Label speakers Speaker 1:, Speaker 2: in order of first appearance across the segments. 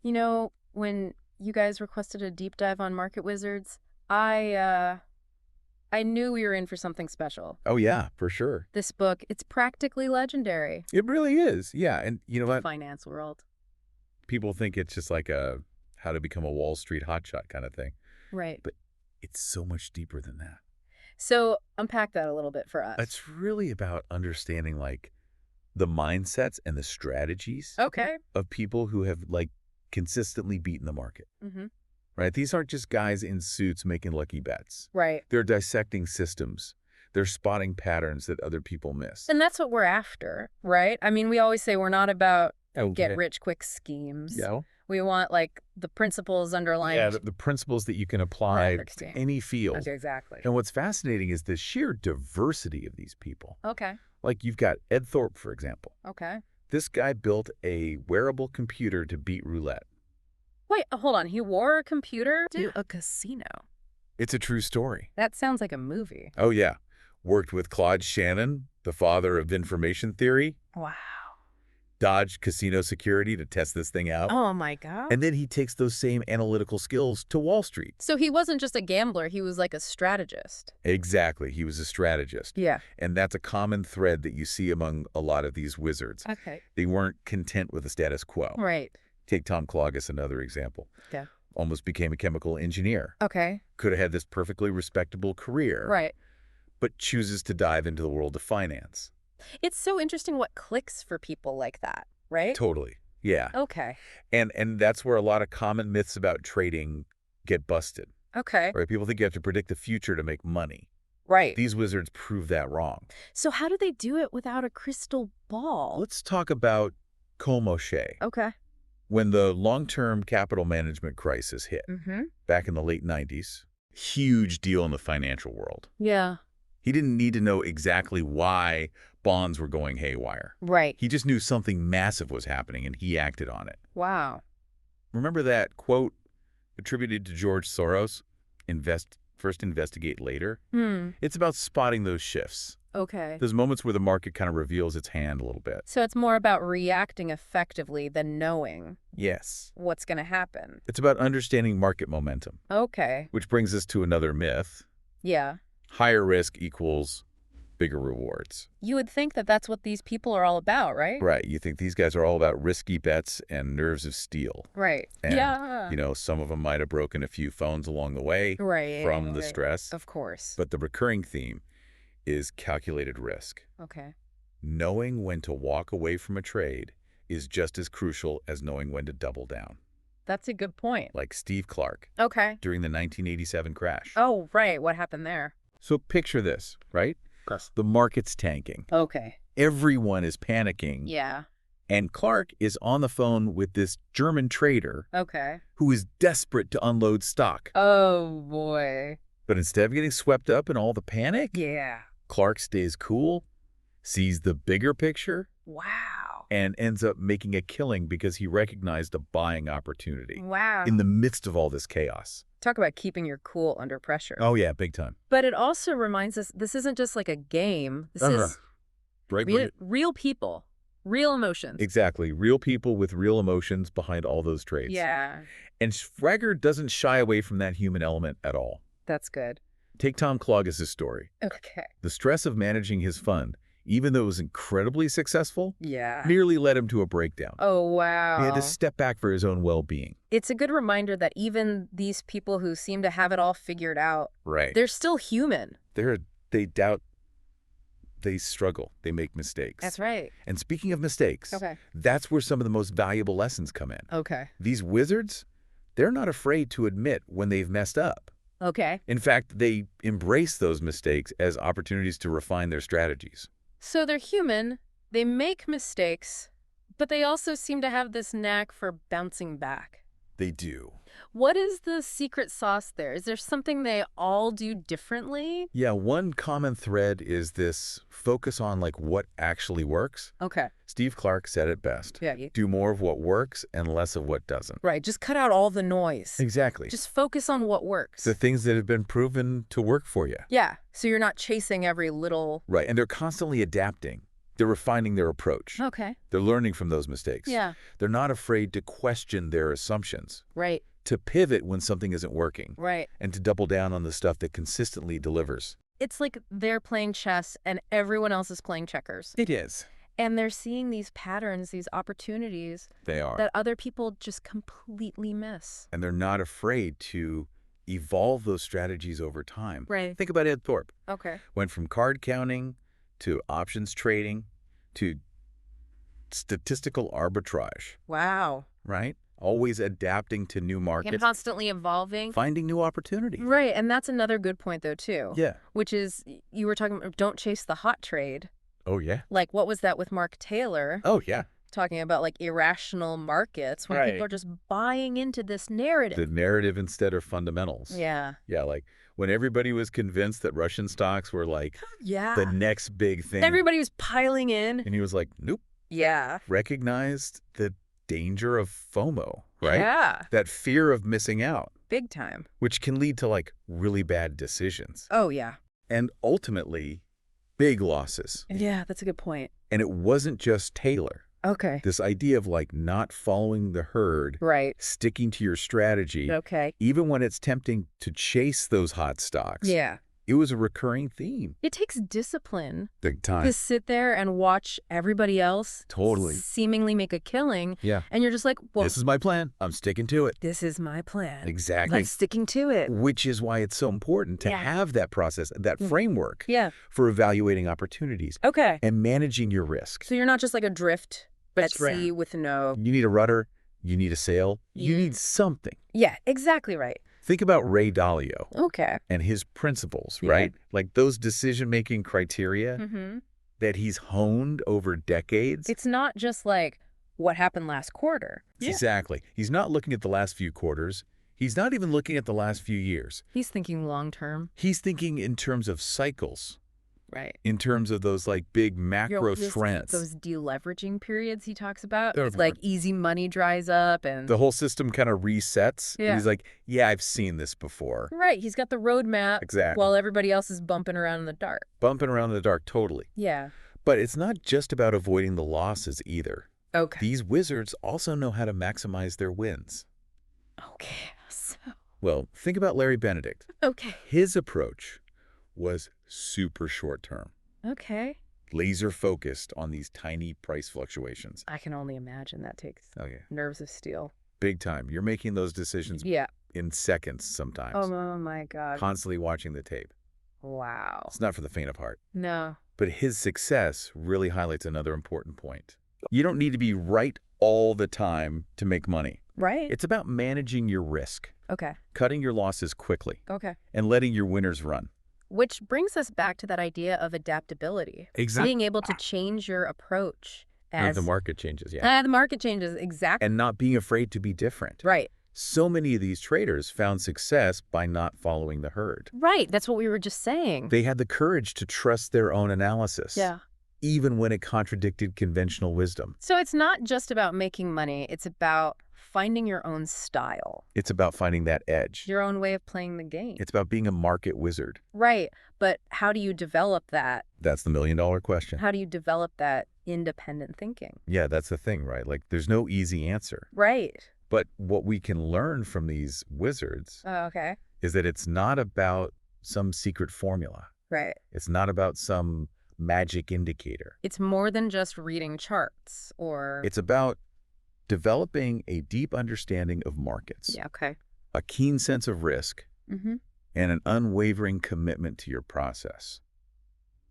Speaker 1: You know, when you guys requested a deep dive on Market Wizards, I knew we were in for something special.
Speaker 2: Oh, yeah, for sure.
Speaker 1: This book, it's practically legendary.
Speaker 2: It really is. Yeah. And you know what?
Speaker 1: Finance world.
Speaker 2: People think it's just like a how to become a Wall Street hotshot kind of thing.
Speaker 1: Right.
Speaker 2: But it's so much deeper than that.
Speaker 1: So unpack that a little bit for us.
Speaker 2: It's really about understanding like the mindsets and the strategies
Speaker 1: Okay.
Speaker 2: of people who have like consistently beaten the market.
Speaker 1: Mm-hmm.
Speaker 2: Right? These aren't just guys in suits making lucky bets.
Speaker 1: Right.
Speaker 2: They're dissecting systems. They're spotting patterns that other people miss.
Speaker 1: And that's what we're after, right? I mean, we always say we're not about
Speaker 2: Okay.
Speaker 1: get-rich-quick schemes.
Speaker 2: Yeah.
Speaker 1: We want, like, the principles underlying...
Speaker 2: Yeah, the principles that you can apply to any field.
Speaker 1: Okay, exactly.
Speaker 2: And what's fascinating is the sheer diversity of these people.
Speaker 1: Okay.
Speaker 2: Like you've got Ed Thorp, for example.
Speaker 1: Okay.
Speaker 2: This guy built a wearable computer to beat roulette.
Speaker 1: Wait, hold on. He wore a computer to a casino.
Speaker 2: It's a true story.
Speaker 1: That sounds like a movie.
Speaker 2: Oh, yeah. Worked with Claude Shannon, the father of information theory.
Speaker 1: Wow.
Speaker 2: Dodged casino security to test this thing out.
Speaker 1: Oh, my God.
Speaker 2: And then he takes those same analytical skills to Wall Street.
Speaker 1: So he wasn't just a gambler. He was like a strategist.
Speaker 2: Exactly. He was a strategist.
Speaker 1: Yeah.
Speaker 2: And that's a common thread that you see among a lot of these wizards.
Speaker 1: Okay.
Speaker 2: They weren't content with the status quo.
Speaker 1: Right.
Speaker 2: Take Tom Cloggis, another example.
Speaker 1: Yeah.
Speaker 2: Almost became a chemical engineer.
Speaker 1: Okay.
Speaker 2: Could have had this perfectly respectable career.
Speaker 1: Right.
Speaker 2: But chooses to dive into the world of finance.
Speaker 1: It's so interesting what clicks for people like that, right?
Speaker 2: Totally. Yeah.
Speaker 1: Okay.
Speaker 2: And that's where a lot of common myths about trading get busted.
Speaker 1: Okay.
Speaker 2: Right? People think you have to predict the future to make money.
Speaker 1: Right.
Speaker 2: These wizards prove that wrong.
Speaker 1: So how do they do it without a crystal ball?
Speaker 2: Let's talk about Colm O'Shea.
Speaker 1: Okay.
Speaker 2: When the long-term capital management crisis hit back in the late 90s, huge deal in the financial world.
Speaker 1: Yeah.
Speaker 2: He didn't need to know exactly why bonds were going haywire.
Speaker 1: Right.
Speaker 2: He just knew something massive was happening, and he acted on it.
Speaker 1: Wow.
Speaker 2: Remember that quote attributed to George Soros, first investigate later? It's about spotting those shifts.
Speaker 1: Okay.
Speaker 2: Those moments where the market kind of reveals its hand a little bit.
Speaker 1: So it's more about reacting effectively than knowing
Speaker 2: Yes.
Speaker 1: what's going to happen.
Speaker 2: It's about understanding market momentum.
Speaker 1: Okay.
Speaker 2: Which brings us to another myth.
Speaker 1: Yeah.
Speaker 2: Higher risk equals bigger rewards.
Speaker 1: You would think that that's what these people are all about, right?
Speaker 2: Right. You think these guys are all about risky bets and nerves of steel.
Speaker 1: Right.
Speaker 2: And,
Speaker 1: yeah.
Speaker 2: you know, some of them might have broken a few phones along the way from the stress.
Speaker 1: Of course.
Speaker 2: But the recurring theme is calculated risk.
Speaker 1: Okay.
Speaker 2: Knowing when to walk away from a trade is just as crucial as knowing when to double down.
Speaker 1: That's a good point.
Speaker 2: Like Steve Clark.
Speaker 1: Okay.
Speaker 2: During the 1987 crash.
Speaker 1: Oh, right. What happened there?
Speaker 2: So picture this, right? The market's tanking.
Speaker 1: Okay.
Speaker 2: Everyone is panicking.
Speaker 1: Yeah.
Speaker 2: And Clark is on the phone with this German trader.
Speaker 1: Okay.
Speaker 2: Who is desperate to unload stock.
Speaker 1: Oh, boy.
Speaker 2: But instead of getting swept up in all the panic,
Speaker 1: yeah,
Speaker 2: Clark stays cool, sees the bigger picture.
Speaker 1: Wow.
Speaker 2: And ends up making a killing because he recognized a buying opportunity.
Speaker 1: Wow.
Speaker 2: In the midst of all this chaos.
Speaker 1: Talk about keeping your cool under pressure.
Speaker 2: Oh, yeah, big time.
Speaker 1: But it also reminds us this isn't just like a game. This is real people, real emotions.
Speaker 2: Exactly. Real people with real emotions behind all those trades.
Speaker 1: Yeah.
Speaker 2: And Schwager doesn't shy away from that human element at all.
Speaker 1: That's good.
Speaker 2: Take Tom Cloggis' story.
Speaker 1: Okay.
Speaker 2: The stress of managing his fund, even though it was incredibly successful,
Speaker 1: yeah,
Speaker 2: nearly led him to a breakdown.
Speaker 1: Oh, wow.
Speaker 2: He had to step back for his own well-being.
Speaker 1: It's a good reminder that even these people who seem to have it all figured out,
Speaker 2: right,
Speaker 1: they're still human.
Speaker 2: They doubt, they struggle, they make mistakes.
Speaker 1: That's right.
Speaker 2: And speaking of mistakes, that's where some of the most valuable lessons come in.
Speaker 1: Okay.
Speaker 2: These wizards, they're not afraid to admit when they've messed up.
Speaker 1: Okay.
Speaker 2: In fact, they embrace those mistakes as opportunities to refine their strategies.
Speaker 1: So they're human, they make mistakes, but they also seem to have this knack for bouncing back.
Speaker 2: They do.
Speaker 1: What is the secret sauce there? Is there something they all do differently?
Speaker 2: Yeah, one common thread is this focus on like what actually works.
Speaker 1: Okay.
Speaker 2: Steve Clark said it best.
Speaker 1: Yeah.
Speaker 2: Do more of what works and less of what doesn't.
Speaker 1: Right, just cut out all the noise.
Speaker 2: Exactly.
Speaker 1: Just focus on what works.
Speaker 2: The things that have been proven to work for you.
Speaker 1: Yeah, so you're not chasing every little...
Speaker 2: Right, and they're constantly adapting They're refining their approach.
Speaker 1: Okay.
Speaker 2: They're learning from those mistakes.
Speaker 1: Yeah.
Speaker 2: They're not afraid to question their assumptions.
Speaker 1: Right.
Speaker 2: To pivot when something isn't working.
Speaker 1: Right.
Speaker 2: And to double down on the stuff that consistently delivers.
Speaker 1: It's like they're playing chess and everyone else is playing checkers.
Speaker 2: It is.
Speaker 1: And they're seeing these patterns, these opportunities.
Speaker 2: They are.
Speaker 1: That other people just completely miss.
Speaker 2: And they're not afraid to evolve those strategies over time.
Speaker 1: Right.
Speaker 2: Think about Ed Thorp.
Speaker 1: Okay.
Speaker 2: Went from card counting to options trading to statistical arbitrage.
Speaker 1: Wow.
Speaker 2: Right? Always adapting to new markets.
Speaker 1: And constantly evolving.
Speaker 2: Finding new opportunities.
Speaker 1: Right. And that's another good point, though, too.
Speaker 2: Yeah.
Speaker 1: Which is, you were talking about don't chase the hot trade.
Speaker 2: Oh, yeah.
Speaker 1: Like, what was that with Mark Taylor?
Speaker 2: Oh, yeah.
Speaker 1: Talking about, like, irrational markets when people are just buying into this narrative.
Speaker 2: The narrative instead of fundamentals.
Speaker 1: Yeah.
Speaker 2: Yeah, like when everybody was convinced that Russian stocks were like the next big thing.
Speaker 1: Everybody was piling in.
Speaker 2: And he was like, nope.
Speaker 1: Yeah.
Speaker 2: Recognized the danger of FOMO, right?
Speaker 1: Yeah.
Speaker 2: That fear of missing out.
Speaker 1: Big time.
Speaker 2: Which can lead to like really bad decisions.
Speaker 1: Oh, yeah.
Speaker 2: And ultimately, big losses.
Speaker 1: Yeah, that's a good point.
Speaker 2: And it wasn't just Taylor.
Speaker 1: Okay.
Speaker 2: This idea of like not following the herd.
Speaker 1: Right.
Speaker 2: Sticking to your strategy.
Speaker 1: Okay.
Speaker 2: Even when it's tempting to chase those hot stocks.
Speaker 1: Yeah.
Speaker 2: It was a recurring theme.
Speaker 1: It takes discipline.
Speaker 2: Big time.
Speaker 1: To sit there and watch everybody else
Speaker 2: totally
Speaker 1: seemingly make a killing.
Speaker 2: Yeah.
Speaker 1: And you're just like, well,
Speaker 2: this is my plan. I'm sticking to it.
Speaker 1: This is my plan.
Speaker 2: Exactly.
Speaker 1: I'm sticking to it.
Speaker 2: Which is why it's so important to have that process, that framework for evaluating opportunities.
Speaker 1: Okay.
Speaker 2: And managing your risk.
Speaker 1: So you're not just like adrift at sea with no...
Speaker 2: You need a rudder. You need a sail. You need something.
Speaker 1: Yeah, exactly right.
Speaker 2: Think about Ray Dalio.
Speaker 1: Okay.
Speaker 2: And his principles, right? Like those decision-making criteria that he's honed over decades.
Speaker 1: It's not just like what happened last quarter.
Speaker 2: Exactly. He's not looking at the last few quarters. He's not even looking at the last few years.
Speaker 1: He's thinking long-term.
Speaker 2: He's thinking in terms of cycles.
Speaker 1: Right.
Speaker 2: In terms of those like big macro trends.
Speaker 1: Those deleveraging periods he talks about. It's like easy money dries up and...
Speaker 2: The whole system kind of resets.
Speaker 1: Yeah.
Speaker 2: He's like, yeah, I've seen this before.
Speaker 1: Right. He's got the roadmap.
Speaker 2: Exactly.
Speaker 1: While everybody else is bumping around in the dark.
Speaker 2: Bumping around in the dark, totally.
Speaker 1: Yeah.
Speaker 2: But it's not just about avoiding the losses either.
Speaker 1: Okay.
Speaker 2: These wizards also know how to maximize their wins.
Speaker 1: Okay. So...
Speaker 2: Well, think about Larry Benedict.
Speaker 1: Okay.
Speaker 2: His approach was super short term.
Speaker 1: Okay.
Speaker 2: Laser focused on these tiny price fluctuations.
Speaker 1: I can only imagine that takes nerves of steel.
Speaker 2: Big time. You're making those decisions in seconds sometimes.
Speaker 1: Oh my God.
Speaker 2: Constantly watching the tape.
Speaker 1: Wow.
Speaker 2: It's not for the faint of heart.
Speaker 1: No.
Speaker 2: But his success really highlights another important point. You don't need to be right all the time to make money.
Speaker 1: Right.
Speaker 2: It's about managing your risk.
Speaker 1: Okay.
Speaker 2: Cutting your losses quickly.
Speaker 1: Okay.
Speaker 2: And letting your winners run.
Speaker 1: Which brings us back to that idea of adaptability.
Speaker 2: Exactly.
Speaker 1: Being able to change your approach as
Speaker 2: the market changes,
Speaker 1: the market changes, exactly.
Speaker 2: And not being afraid to be different.
Speaker 1: Right.
Speaker 2: So many of these traders found success by not following the herd.
Speaker 1: Right. That's what we were just saying.
Speaker 2: They had the courage to trust their own analysis.
Speaker 1: Yeah.
Speaker 2: Even when it contradicted conventional wisdom.
Speaker 1: So it's not just about making money. It's about finding your own style.
Speaker 2: It's about finding that edge.
Speaker 1: Your own way of playing the game.
Speaker 2: It's about being a market wizard.
Speaker 1: Right. But how do you develop that?
Speaker 2: That's the million-dollar question.
Speaker 1: How do you develop that independent thinking?
Speaker 2: Yeah, that's the thing, right? Like, there's no easy answer.
Speaker 1: Right.
Speaker 2: But what we can learn from these wizards is that it's not about some secret formula.
Speaker 1: Right.
Speaker 2: It's not about some magic indicator.
Speaker 1: It's more than just reading charts or...
Speaker 2: It's about developing a deep understanding of markets.
Speaker 1: Yeah, okay.
Speaker 2: A keen sense of risk. And an unwavering commitment to your process.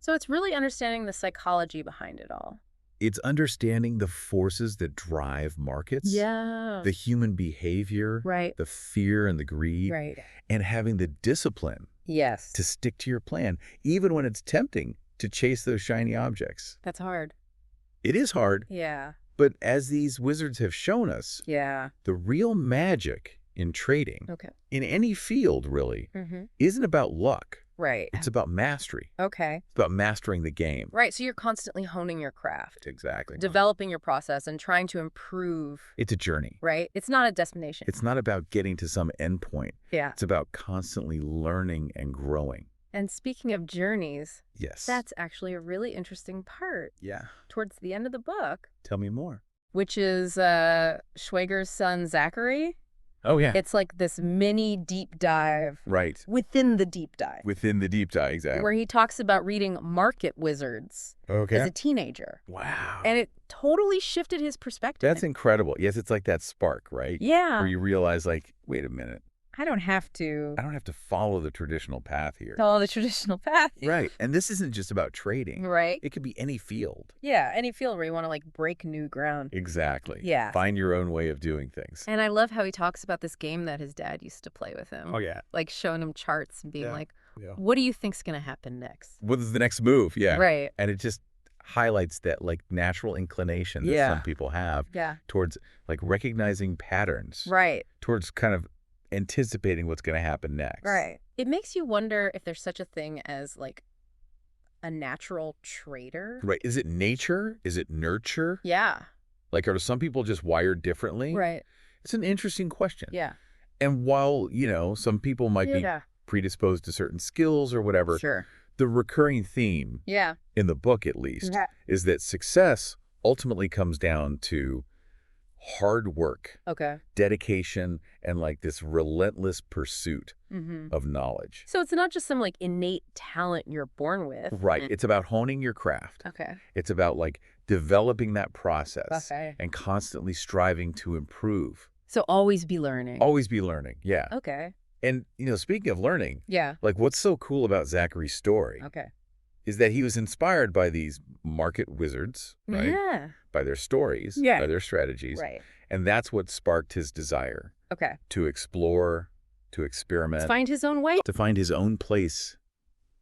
Speaker 1: So it's really understanding the psychology behind it all.
Speaker 2: It's understanding the forces that drive markets.
Speaker 1: Yeah.
Speaker 2: The human behavior.
Speaker 1: Right.
Speaker 2: The fear and the greed.
Speaker 1: Right.
Speaker 2: And having the discipline.
Speaker 1: Yes.
Speaker 2: To stick to your plan, even when it's tempting to chase those shiny objects.
Speaker 1: That's hard.
Speaker 2: It is hard.
Speaker 1: Yeah.
Speaker 2: But as these wizards have shown us, the real magic in trading, in any field really, isn't about luck.
Speaker 1: Right.
Speaker 2: It's about mastery.
Speaker 1: Okay.
Speaker 2: It's about mastering the game.
Speaker 1: Right. So you're constantly honing your craft.
Speaker 2: Exactly.
Speaker 1: Developing your process and trying to improve.
Speaker 2: It's a journey.
Speaker 1: Right. It's not a destination.
Speaker 2: It's not about getting to some endpoint.
Speaker 1: Yeah.
Speaker 2: It's about constantly learning and growing.
Speaker 1: And speaking of journeys,
Speaker 2: Yes.
Speaker 1: that's actually a really interesting part.
Speaker 2: Yeah.
Speaker 1: Towards the end of the book.
Speaker 2: Tell me more.
Speaker 1: Which is Schwager's son, Zachary.
Speaker 2: Oh, yeah.
Speaker 1: It's like this mini deep dive.
Speaker 2: Right.
Speaker 1: Within the deep dive.
Speaker 2: Within the deep dive, exactly.
Speaker 1: Where he talks about reading Market Wizards as a teenager.
Speaker 2: Wow.
Speaker 1: And it totally shifted his perspective.
Speaker 2: That's incredible. Yes, it's like that spark, right?
Speaker 1: Yeah.
Speaker 2: Where you realize, like, wait a minute.
Speaker 1: I don't have to
Speaker 2: follow the traditional path here.
Speaker 1: follow the traditional path.
Speaker 2: Right. And this isn't just about trading.
Speaker 1: Right.
Speaker 2: It could be any field.
Speaker 1: Yeah, any field where you want to like break new ground.
Speaker 2: Exactly.
Speaker 1: Yeah.
Speaker 2: Find your own way of doing things.
Speaker 1: And I love how he talks about this game that his dad used to play with him.
Speaker 2: Oh, yeah.
Speaker 1: Like showing him charts and being like,
Speaker 2: Yeah.
Speaker 1: what do you think's going to happen next?
Speaker 2: What is the next move? Yeah.
Speaker 1: Right.
Speaker 2: And it just highlights that like natural inclination that some people have towards like recognizing patterns.
Speaker 1: Right.
Speaker 2: Towards kind of anticipating what's going to happen next.
Speaker 1: Right. It makes you wonder if there's such a thing as like a natural trader.
Speaker 2: Right. Is it nature? Is it nurture?
Speaker 1: Yeah.
Speaker 2: Like, are some people just wired differently?
Speaker 1: Right.
Speaker 2: It's an interesting question.
Speaker 1: Yeah.
Speaker 2: And while, some people might be predisposed to certain skills or whatever,
Speaker 1: sure,
Speaker 2: the recurring theme in the book, at least, is that success ultimately comes down to hard work, dedication, and like this relentless pursuit of knowledge.
Speaker 1: So it's not just some like innate talent you're born with.
Speaker 2: Right. It's about honing your craft.
Speaker 1: Okay.
Speaker 2: It's about like developing that process and constantly striving to improve.
Speaker 1: So always be learning.
Speaker 2: Always be learning. Yeah.
Speaker 1: Okay.
Speaker 2: And, speaking of learning,
Speaker 1: yeah,
Speaker 2: like what's so cool about Zachary's story is that he was inspired by these market wizards, right?
Speaker 1: Yeah.
Speaker 2: By their stories, by their strategies.
Speaker 1: Right.
Speaker 2: And that's what sparked his desire to explore, to experiment.
Speaker 1: To find his own way.
Speaker 2: To find his own place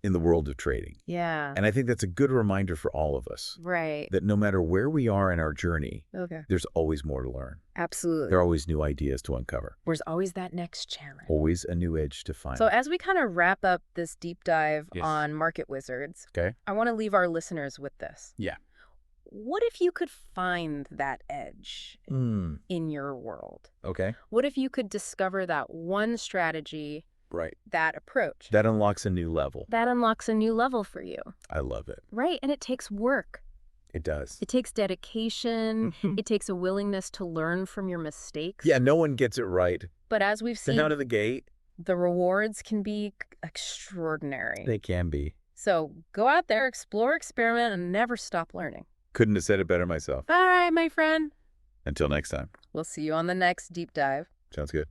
Speaker 2: in the world of trading.
Speaker 1: Yeah.
Speaker 2: And I think that's a good reminder for all of us.
Speaker 1: Right.
Speaker 2: That no matter where we are in our journey, there's always more to learn.
Speaker 1: Absolutely.
Speaker 2: There are always new ideas to uncover.
Speaker 1: There's always that next challenge.
Speaker 2: Always a new edge to find.
Speaker 1: So as we kind of wrap up this deep dive on Market Wizards, I want to leave our listeners with this.
Speaker 2: Yeah.
Speaker 1: What if you could find that edge in your world?
Speaker 2: Okay.
Speaker 1: What if you could discover that one strategy, that approach?
Speaker 2: That unlocks a new level.
Speaker 1: That unlocks a new level for you.
Speaker 2: I love it.
Speaker 1: Right. And it takes work.
Speaker 2: It does.
Speaker 1: It takes dedication. It takes a willingness to learn from your mistakes.
Speaker 2: Yeah, no one gets it right.
Speaker 1: But as we've seen,
Speaker 2: out of the gate,
Speaker 1: the rewards can be extraordinary.
Speaker 2: They can be.
Speaker 1: So go out there, explore, experiment, and never stop learning.
Speaker 2: Couldn't have said it better myself.
Speaker 1: All right, my friend.
Speaker 2: Until next time.
Speaker 1: We'll see you on the next deep dive.
Speaker 2: Sounds good.